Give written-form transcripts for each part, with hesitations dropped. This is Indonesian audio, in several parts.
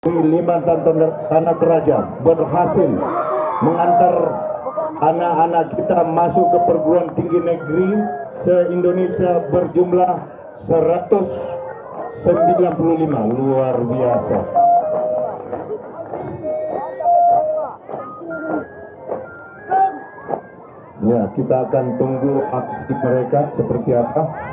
5 Tanah Toraja berhasil mengantar anak-anak kita masuk ke perguruan tinggi negeri se-Indonesia berjumlah 195. Luar biasa. Ya, kita akan tunggu aksi mereka seperti apa.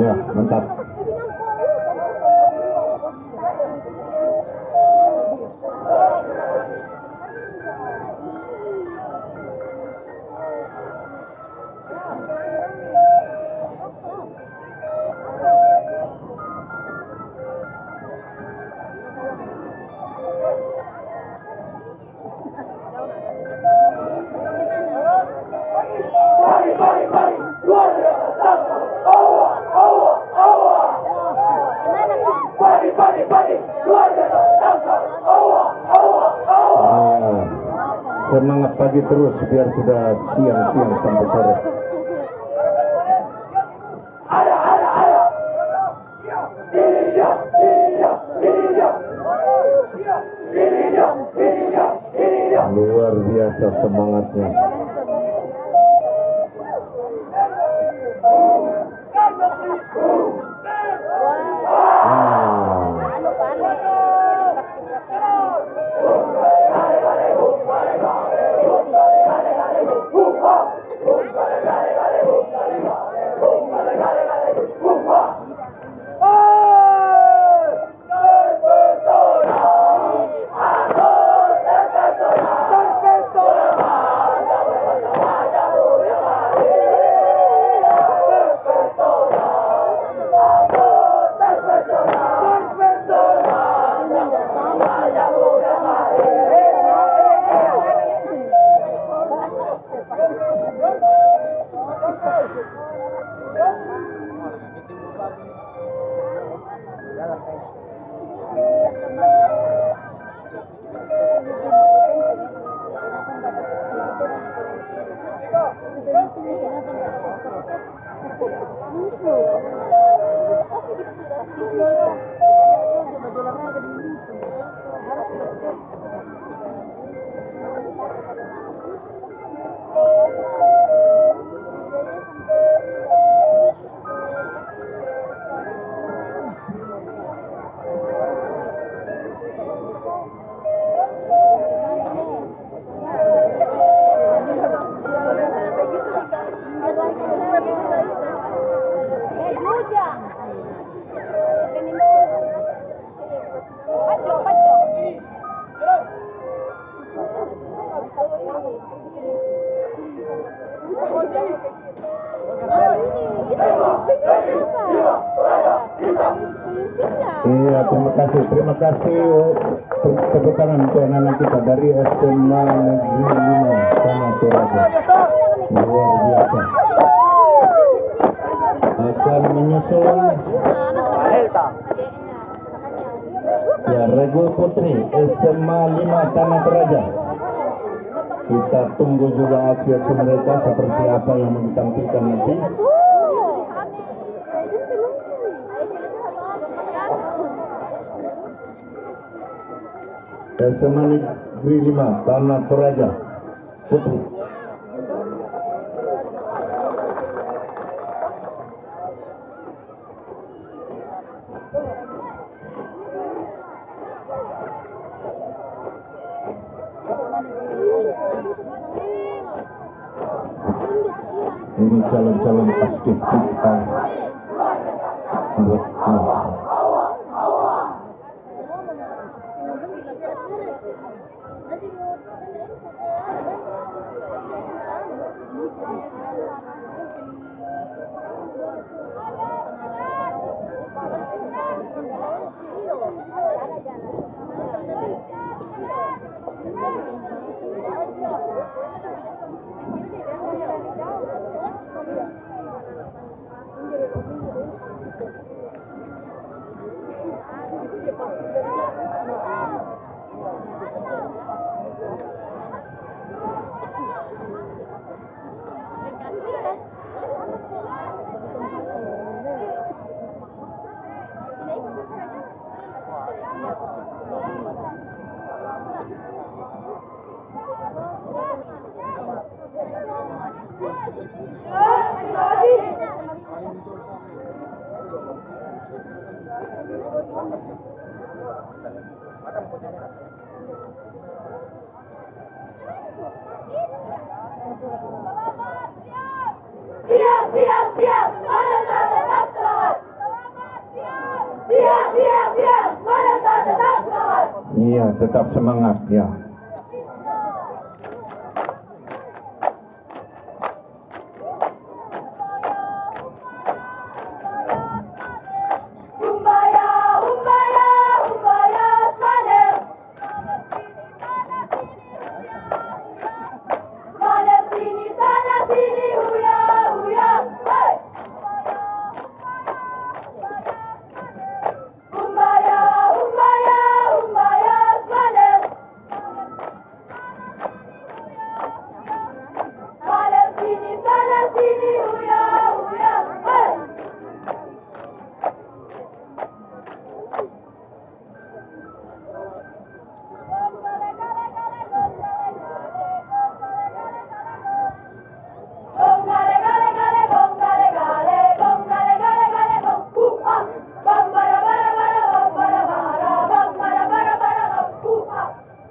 Ya, mantap. Semangat pagi terus biar sudah siang-siang sampai sore. Luar biasa semangatnya. Iya, terima kasih tepuk tangan untuk anak-anak kita dari SMA Negeri 5 Tanah Toraja. Luar biasa. Akan menyusul ya Rego Putri SMA 5 Tanah Toraja. Kita tunggu juga aksi-aksi mereka seperti apa yang ditampilkan nanti. SMA Negeri 5 Tanah Toraja Putri. Ini calon-calon paskib kita buat Siap, Mananta tetap semangat. Siap, Mananta tetap semangat. Iya, tetap semangat ya. Humbaya, humbaya, humbaya, Smanev. Smanev sini sana sini, huya huya, hey. Humbaya, humbaya, humbaya, Smanev. Smanev sini sana sini, huya huya, hey. Gong gale gale gale gong gale gale gong gale gale gale gong ha bam bara bara bara bam bara bara bam bara bara bara bam ha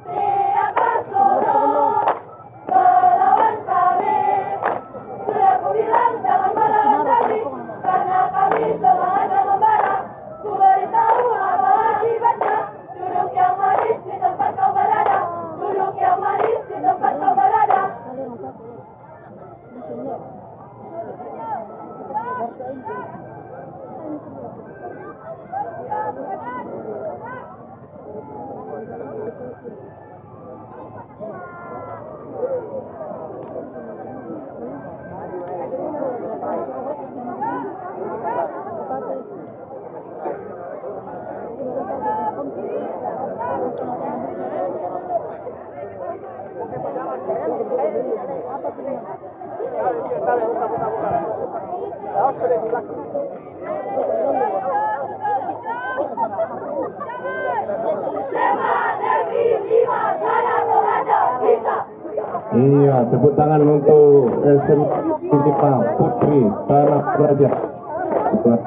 siapa suruh melawan kami, sudah ku bilang jangan melawan kami karena kami semangatnya membara. Ku beritahu apa akibatnya, duduk yang manis di tempat kau berada, duduk yang manis di tempat kau berada. Iya, tepuk tangan untuk SMK Putri Tanah Raja. Super.